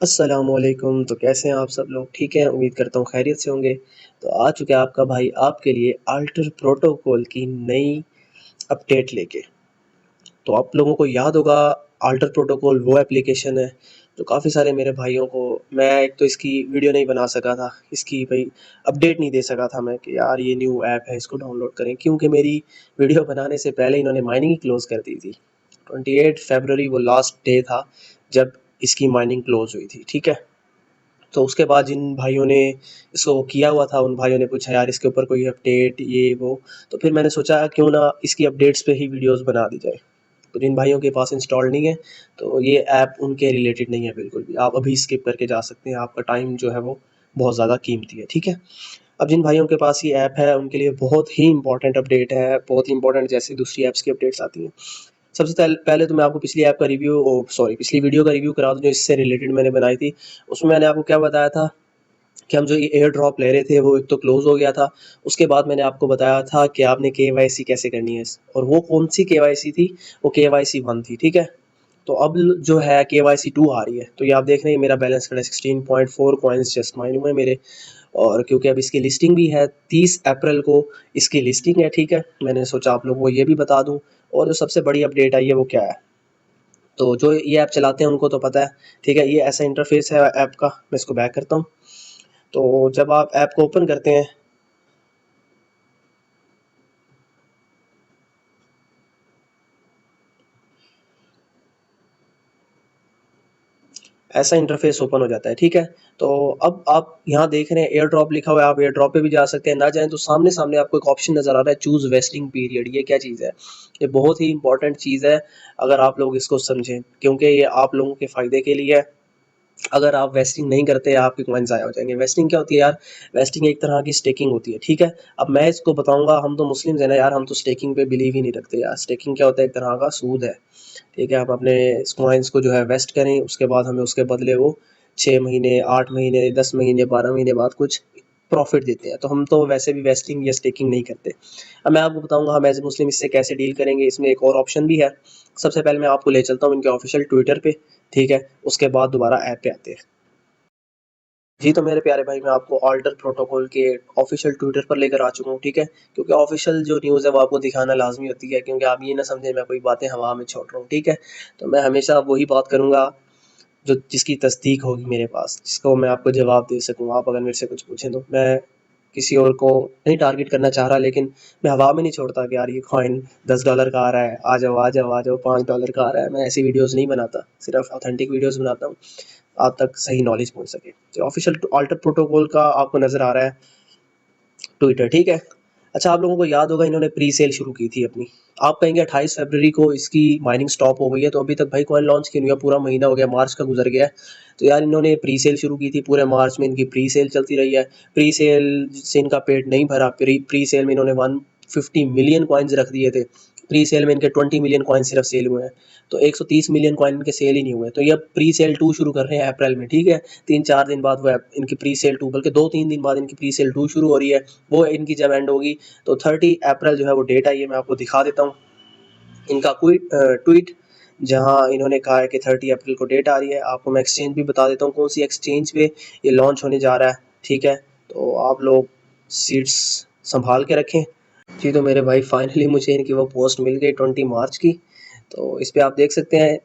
अस्सलामुअलैकुम। तो कैसे हैं आप सब लोग? ठीक हैं, उम्मीद करता हूँ खैरियत से होंगे। तो आ चुका है आपका भाई आपके लिए अल्टर प्रोटोकॉल की नई अपडेट लेके। तो आप लोगों को याद होगा, अल्टर प्रोटोकॉल वो एप्लीकेशन है जो काफ़ी सारे मेरे भाइयों को, मैं एक तो इसकी वीडियो नहीं बना सका था, इसकी भाई अपडेट नहीं दे सका था मैं कि यार ये न्यू ऐप है, इसको डाउनलोड करें, क्योंकि मेरी वीडियो बनाने से पहले इन्होंने माइनिंग ही क्लोज़ कर दी थी। 28 फरवरी वो लास्ट डे था जब इसकी माइनिंग क्लोज़ हुई थी, ठीक है? तो उसके बाद जिन भाइयों ने इसको किया हुआ था, उन भाइयों ने पूछा यार इसके ऊपर कोई अपडेट ये वो, तो फिर मैंने सोचा क्यों ना इसकी अपडेट्स पे ही वीडियोस बना दी जाए। तो जिन भाइयों के पास इंस्टॉल नहीं है, तो ये ऐप उनके रिलेटेड नहीं है बिल्कुल भी, आप अभी स्किप करके जा सकते हैं, आपका टाइम जो है वो बहुत ज़्यादा कीमती है, ठीक है। अब जिन भाइयों के पास ये ऐप है उनके लिए बहुत ही इंपॉर्टेंट अपडेट है, बहुत ही इंपॉर्टेंट, जैसे दूसरी ऐप्स की अपडेट्स आती हैं। सबसे पहले तो मैं आपको पिछली ऐप का रिव्यू, सॉरी, पिछली वीडियो का रिव्यू करा दूं जो इससे रिलेटेड मैंने बनाई थी। उसमें मैंने आपको क्या बताया था कि हम जो ये एयर ड्रॉप ले रहे थे वो एक तो क्लोज हो गया था। उसके बाद मैंने आपको बताया था कि आपने केवाईसी कैसे करनी है, और वो कौन सी केवाईसी थी, वो केवाईसी 1 थी, ठीक है। तो अब जो है केवाईसी 2 आ रही है, तो ये आप देख रहे हैं मेरा बैलेंस खड़ा है, 16.4 कॉइन्स जस्ट माइन हुए मेरे। और क्योंकि अब इसकी लिस्टिंग भी है, 30 अप्रैल को इसकी लिस्टिंग है, ठीक है। मैंने सोचा आप लोगों को ये भी बता दूं। और जो सबसे बड़ी अपडेट आई है वो क्या है, तो जो ये ऐप चलाते हैं उनको तो पता है, ठीक है। ये ऐसा इंटरफेस है ऐप का, मैं इसको बैक करता हूँ। तो जब आप ऐप को ओपन करते हैं, ऐसा इंटरफेस ओपन हो जाता है, ठीक है। तो अब आप यहाँ देख रहे हैं एयर ड्रॉप लिखा हुआ है, आप एयर ड्रॉप पे भी जा सकते हैं, ना जाएं तो सामने सामने आपको एक ऑप्शन नज़र आ रहा है, चूज़ वेस्टिंग पीरियड। ये क्या चीज़ है? ये बहुत ही इंपॉर्टेंट चीज़ है, अगर आप लोग इसको समझें, क्योंकि ये आप लोगों के फ़ायदे के लिए है। अगर आप वेस्टिंग नहीं करते, आपके कॉइन ज़ाया हो जाएंगे। वेस्टिंग क्या होती है यार? वेस्टिंग एक तरह की स्टेकिंग होती है, ठीक है। अब मैं इसको बताऊंगा, हम तो मुस्लिम्स हैं ना यार, हम तो स्टेकिंग पे बिलीव ही नहीं रखते यार। स्टेकिंग क्या होता है? एक तरह का सूद है, ठीक है। हम अपने कॉइन्स को जो है वेस्ट करें, उसके बाद हमें उसके बदले वो 6 महीने, 8 महीने, 10 महीने, 12 महीने बाद कुछ प्रॉफिट देते हैं। तो हम तो वैसे भी वेस्टिंग या स्टेकिंग नहीं करते। अब मैं आपको बताऊंगा हम एज ए मुस्लिम इससे कैसे डील करेंगे। इसमें एक और ऑप्शन भी है। सबसे पहले मैं आपको ले चलता हूँ इनके ऑफिशियल ट्विटर पे, ठीक है। उसके बाद दोबारा ऐप पे आते हैं। जी, तो मेरे प्यारे भाई, मैं आपको अल्टर प्रोटोकॉल के ऑफिशियल ट्विटर पर लेकर आ चुका हूँ, ठीक है। क्योंकि ऑफिशियल जो न्यूज़ है वो आपको दिखाना लाजमी होती है, क्योंकि आप ये ना समझें मैं कोई बातें हवा में छोड़ रहा हूँ, ठीक है। तो मैं हमेशा वही बात करूँगा जो जिसकी तस्दीक होगी मेरे पास, जिसको मैं आपको जवाब दे सकूँ। आप अगर मेरे से कुछ पूछें तो मैं किसी और को नहीं टारगेट करना चाह रहा, लेकिन मैं हवा में नहीं छोड़ता कि यार ये कॉइन $10 का आ रहा है, आ जाओ आ जाओ आ जाओ, $5 का आ रहा है। मैं ऐसी वीडियोस नहीं बनाता, सिर्फ ऑथेंटिक वीडियोस बनाता हूँ, आप तक सही नॉलेज पहुंच सके। तो ऑफिशियल अल्टर प्रोटोकॉल का आपको नज़र आ रहा है ट्विटर, ठीक है। अच्छा, आप लोगों को याद होगा इन्होंने प्री सेल शुरू की थी अपनी। आप कहेंगे 28 फरवरी को इसकी माइनिंग स्टॉप हो गई है, तो अभी तक भाई कॉइन लॉन्च क्यों नहीं हुआ? पूरा महीना हो गया, मार्च का गुजर गया है। तो यार इन्होंने प्री सेल शुरू की थी, पूरे मार्च में इनकी प्री सेल चलती रही है। प्री सेल से इनका पेट नहीं भरा। प्री सेल में इन्होंने 150 मिलियन कॉइन्स रख दिए थे। प्री सेल में इनके 20 मिलियन कॉइन सिर्फ सेल हुए हैं। तो 130 मिलियन कॉइन इनके सेल ही नहीं हुए। तो ये अब प्री सेल 2 शुरू कर रहे हैं अप्रैल में, ठीक है। 3-4 दिन बाद वो इनकी प्री सेल 2, बल्कि 2-3 दिन बाद इनकी प्री सेल 2 शुरू हो रही है। वो इनकी जब एंड होगी, तो 30 अप्रैल जो है वो डेट आई है। मैं आपको दिखा देता हूँ इनका कोई ट्वीट, जहां इन्होंने कहा है कि 30 अप्रैल को डेट आ रही है। आपको मैं एक्सचेंज भी बता देता हूँ कौन सी एक्सचेंज पे ये लॉन्च होने जा रहा है, ठीक है। तो आप लोग सीट्स संभाल के रखें। जी, तो मेरे भाई फाइनली मुझे इनकी वो पोस्ट मिल गई 20 मार्च की। तो इस पे आप देख सकते हैं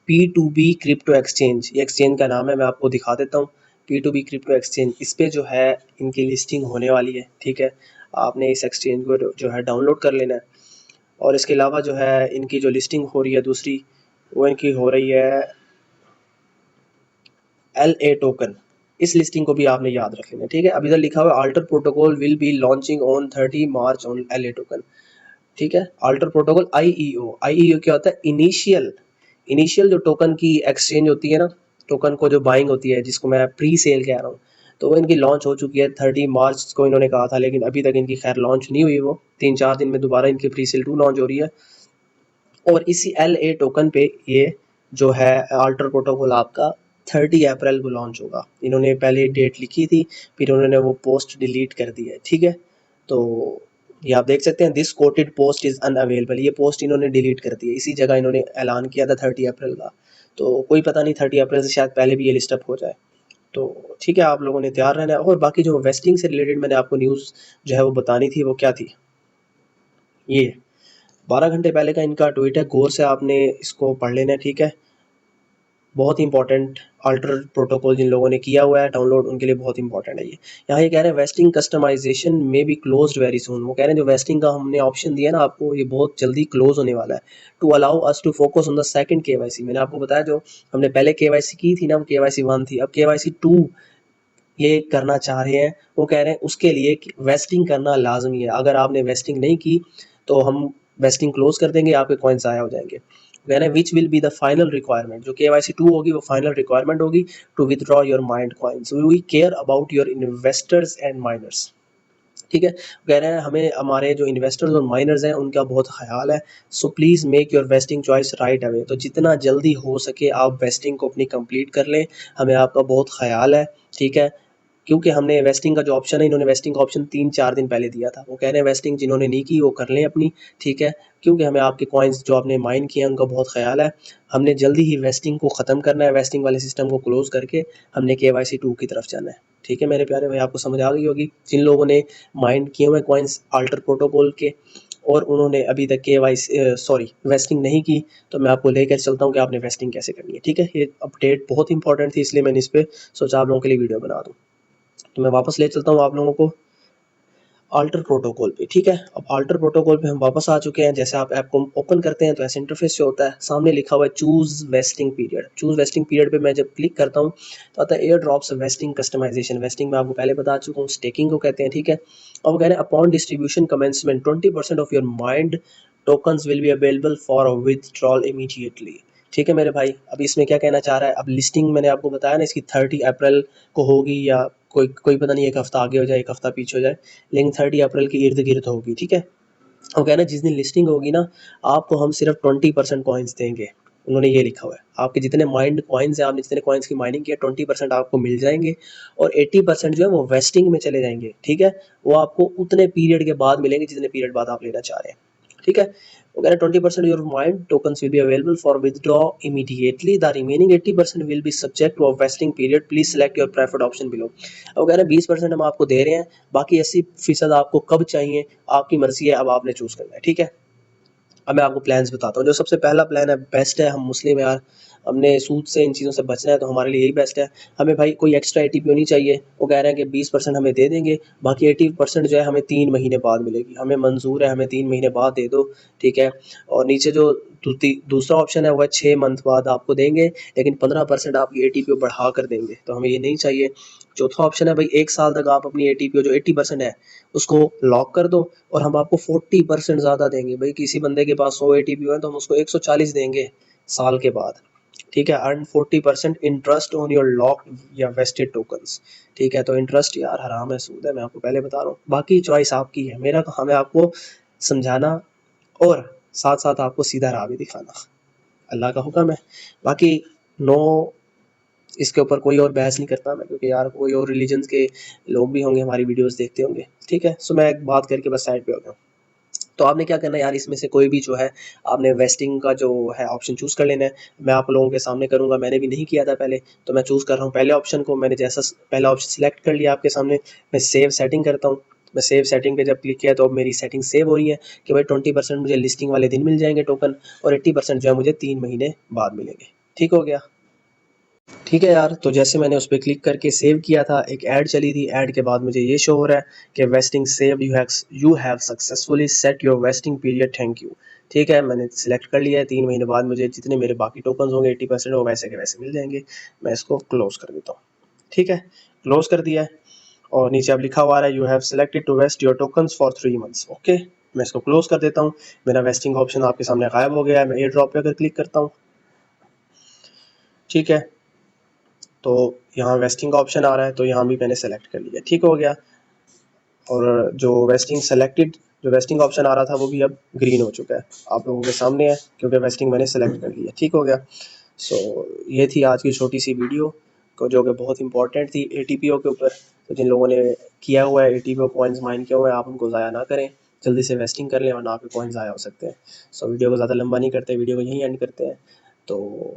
P2B क्रिप्टो एक्सचेंज, ये एक्सचेंज का नाम है। मैं आपको दिखा देता हूँ P2B क्रिप्टो एक्सचेंज। इस पे जो है इनकी लिस्टिंग होने वाली है, ठीक है। आपने इस एक्सचेंज को जो है डाउनलोड कर लेना है। और इसके अलावा जो है इनकी जो लिस्टिंग हो रही है दूसरी, वो इनकी हो रही है LA टोकन। इस लिस्टिंग को भी आपने याद रख लेना, ठीक है। अब इधर लिखा हुआ है alter protocol will be launching on 30 march on LA token, ठीक है। अल्टर प्रोटोकॉल आईईओ क्या होता है? इनिशियल इनिशियल जो टोकन की एक्सचेंज होती है ना, टोकन को जो बाइंग होती है, जिसको मैं प्री सेल कह रहा हूँ, तो वो इनकी लॉन्च हो चुकी है। 30 मार्च को इन्होंने कहा था, लेकिन अभी तक इनकी खैर लॉन्च नहीं हुई। वो 3-4 दिन में दोबारा इनकी प्री सेल 2 लॉन्च हो रही है। और इसी LA टोकन पे ये जो है अल्टर प्रोटोकॉल आपका 30 अप्रैल को लॉन्च होगा। इन्होंने पहले डेट लिखी थी, फिर उन्होंने वो पोस्ट डिलीट कर दी है, ठीक है। तो ये आप देख सकते हैं, this coated post is unavailable, ये पोस्ट इन्होंने डिलीट कर दी है। इसी जगह इन्होंने ऐलान किया था 30 अप्रैल का। तो कोई पता नहीं 30 अप्रैल से शायद पहले भी ये लिस्ट अप हो जाए। तो ठीक है, आप लोगों ने तैयार रहना है। और बाकी जो वेस्टिंग से रिलेटेड मैंने आपको न्यूज़ जो है वो बतानी थी, वो क्या थी, ये 12 घंटे पहले का इनका ट्वीट है, गौर से आपने इसको पढ़ लेना है, ठीक है। बहुत ही इंपॉर्टेंट अल्टर प्रोटोकॉल जिन लोगों ने किया हुआ है डाउनलोड, उनके लिए बहुत इंपॉर्टेंट है ये। यहाँ ये कह रहे हैं वेस्टिंग कस्टमाइजेशन में बी क्लोज्ड वेरी सून। वो कह रहे हैं जो वेस्टिंग का हमने ऑप्शन दिया ना आपको, ये बहुत जल्दी क्लोज होने वाला है। To allow us to focus on the second KYC. मैंने आपको बताया जो हमने पहले केवाईसी की थी ना, वो केवाईसी 1 थी। अब केवाईसी 2 ये करना चाह रहे हैं। वो कह रहे हैं उसके लिए वेस्टिंग करना लाजमी है। अगर आपने वेस्टिंग नहीं की तो हम वेस्टिंग क्लोज कर देंगे, आपके कॉइन्स ज़ाया हो जाएंगे। कह रहे हैं which will be the final requirement. जो केवाईसी 2 होगी वो फाइनल रिक्वायरमेंट होगी to withdraw your mind coins. We care about your investors and miners. ठीक है, कह रहे हैं हमें हमारे जो इन्वेस्टर्स और माइनर्स हैं उनका बहुत ख्याल है। So please make your wasting choice right away. तो जितना जल्दी हो सके आप वेस्टिंग को अपनी कंप्लीट कर लें, हमें आपका बहुत ख्याल है, ठीक है। क्योंकि हमने वेस्टिंग का जो ऑप्शन है, इन्होंने वेस्टिंग का ऑप्शन 3-4 दिन पहले दिया था। वो कह रहे हैं वेस्टिंग जिन्होंने नहीं की वो कर लें अपनी, ठीक है। क्योंकि हमें आपके कॉइन्स जो आपने माइन किए हैं उनका बहुत ख्याल है। हमने जल्दी ही वेस्टिंग को ख़त्म करना है, वेस्टिंग वाले सिस्टम को क्लोज करके हमने केवाईसी 2 की तरफ जाना है, ठीक है मेरे प्यारे भाई। आपको समझ आ गई होगी जिन लोगों ने माइंड किए हुए कॉइन्स अल्टर प्रोटोकॉल के और उन्होंने अभी तक वेस्टिंग नहीं की, तो मैं आपको लेकर चलता हूँ कि आपने वेस्टिंग कैसे करनी है, ठीक है। ये अपडेट बहुत इंपॉर्टेंट थी, इसलिए मैंने इस पर सोचा आप लोगों के लिए वीडियो बना दूँ। तो मैं वापस ले चलता हूँ आप लोगों को अल्टर प्रोटोकॉल पे, ठीक है। अब अल्टर प्रोटोकॉल पे हम वापस आ चुके हैं। जैसे आप ऐप को ओपन करते हैं तो ऐसे इंटरफेस से होता है, सामने लिखा हुआ है choose vesting period. Choose vesting period पे मैं जब क्लिक करता हूँ तो आता है airdrops vesting customization. Vesting में आपको पहले बता चुका हूँ, स्टेकिंग को कहते हैं, ठीक है। अब वो कह रहे हैं upon distribution commencement 20% of your mind tokens will be available for withdrawal immediately, ठीक है मेरे भाई। अब इसमें क्या कहना चाह रहा है, अब लिस्टिंग मैंने आपको बताया ना इसकी 30 अप्रैल को होगी, या कोई कोई पता नहीं, एक हफ्ता आगे हो जाए एक हफ्ता पीछे हो जाए, लेकिन 30 अप्रैल के इर्द गिर्द होगी, ठीक है। वो कह रहे हैं जिस दिन लिस्टिंग होगी ना, आपको हम सिर्फ 20% कॉइन्स देंगे। उन्होंने ये लिखा हुआ है आपके जितने माइंड कॉइन्स हैं, आपने जितने कॉइन्स की माइनिंग की है 20% आपको मिल जाएंगे, और 80% जो है वो वेस्टिंग में चले जाएंगे, ठीक है। वो आपको उतने पीरियड के बाद मिलेंगे जितने पीरियड बाद आप लेना चाह रहे हैं, ठीक है। वो कह रहे हैं 20% your mind tokens will be available for withdraw immediately, the remaining 80% will be subject to a vesting period, please select your preferred option below. वो कह रहे हैं 20% हम आपको दे रहे हैं, बाकी 80% आपको कब चाहिए आपकी मर्जी है, अब आपने चूज करना है, ठीक है। अब मैं आपको प्लान्स बताता हूँ। जो सबसे पहला प्लान है, बेस्ट है, हम मुस्लिम यार, हमने सूद से इन चीज़ों से बचना है, तो हमारे लिए यही बेस्ट है। हमें भाई कोई एक्स्ट्रा एटीपीओ नहीं चाहिए। वो कह रहे हैं कि 20% हमें दे देंगे, बाकी 80% जो है हमें 3 महीने बाद मिलेगी। हमें मंजूर है, हमें 3 महीने बाद दे दो, ठीक है। और नीचे जो दूसरा ऑप्शन है वो है 6 मंथ बाद आपको देंगे, लेकिन 15% आपकी एटीपीओ बढ़ा कर देंगे, तो हमें ये नहीं चाहिए। चौथा ऑप्शन है भाई 1 साल तक आप अपनी एटीपीओ जो 80% है उसको लॉक कर दो, और हम आपको 40% ज़्यादा देंगे। भाई किसी बंदे के पास 100 एटीपीओ है तो हम उसको 140 देंगे साल के बाद, ठीक है। Earn 40% interest on your lock या वेस्टेड टोकन्स, ठीक है। तो इंटरेस्ट यार हराम है, सूद है, मैं आपको पहले बता रहा हूँ। बाकी चॉइस आपकी है, मेरा काम है आपको समझाना और साथ साथ आपको सीधा राह भी दिखाना, अल्लाह का हुक्म है। बाकी नो, इसके ऊपर कोई और बहस नहीं करता मैं, क्योंकि यार कोई और रिलीजन्स के लोग भी होंगे हमारी वीडियोस देखते होंगे, ठीक है। सो मैं एक बात करके बस साइड पे हो गया। तो आपने क्या करना है यार, इसमें से कोई भी जो है आपने वेस्टिंग का जो है ऑप्शन चूज़ कर लेना है। मैं आप लोगों के सामने करूँगा, मैंने भी नहीं किया था पहले, तो मैं चूज़ कर रहा हूँ पहले ऑप्शन को। मैंने जैसा पहला ऑप्शन सेलेक्ट कर लिया आपके सामने, मैं सेव सेटिंग करता हूँ। मैं सेव सेटिंग पे जब क्लिक किया तो अब मेरी सेटिंग सेव हो रही है कि भाई 20% मुझे लिस्टिंग वाले दिन मिल जाएंगे टोकन, और 80% जो है मुझे 3 महीने बाद मिलेंगे, ठीक हो गया। ठीक है यार, तो जैसे मैंने उस पर क्लिक करके सेव किया था, एक ऐड चली थी, ऐड के बाद मुझे ये शो हो रहा है कि wasting save, you have successfully set your vesting period, thank you. ठीक है, मैंने सिलेक्ट कर लिया है। 3 महीने बाद मुझे जितने मेरे बाकी टोकन होंगे 80% वो वैसे के वैसे मिल जाएंगे। मैं इसको क्लोज कर देता हूँ, ठीक है, क्लोज कर दिया है। और नीचे अब लिखा हुआ आ रहा है you have selected to vest your tokens for 3 months, okay. मैं इसको क्लोज कर देता हूँ। मेरा वेस्टिंग ऑप्शन आपके सामने गायब हो गया है। मैं एयर ड्रॉप पे अगर क्लिक करता हूँ, ठीक है, तो यहाँ वेस्टिंग का ऑप्शन आ रहा है, तो यहाँ भी मैंने सेलेक्ट कर लिया, ठीक हो गया। और जो वेस्टिंग ऑप्शन आ रहा था वो भी अब ग्रीन हो चुका है, आप लोगों के सामने है, क्योंकि वेस्टिंग मैंने सेलेक्ट कर लिया, ठीक हो गया। सो ये थी आज की छोटी सी वीडियो को, जो कि बहुत इंपॉर्टेंट थी एटीपीओ के ऊपर। तो जिन लोगों ने किया हुआ है एटीपीओ कॉइन्स माइन किया हुआ है, आप उनको ज़ाया ना करें, जल्दी से वेस्टिंग कर लें, वरना आपके कॉइन्स ज़ाया हो सकते हैं। सो वीडियो को ज़्यादा लंबा नहीं करते, वीडियो को यहीं एंड करते हैं। तो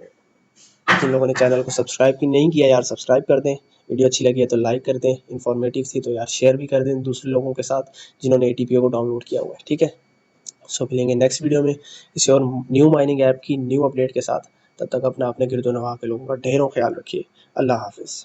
जिन लोगों ने चैनल को सब्सक्राइब की नहीं किया यार सब्सक्राइब कर दें, वीडियो अच्छी लगी है तो लाइक कर दें, इन्फॉर्मेटिव थी तो यार शेयर भी कर दें दूसरे लोगों के साथ जिन्होंने एटीपीओ को डाउनलोड किया हुआ है। ठीक है, सो मिलेंगे नेक्स्ट वीडियो में किसी और न्यू माइनिंग ऐप की न्यू अपडेट के साथ। तब तक अपना अपने गिरदो नवाह के लोगों का ढेरों ख्याल रखिए। अल्लाह हाफिज़।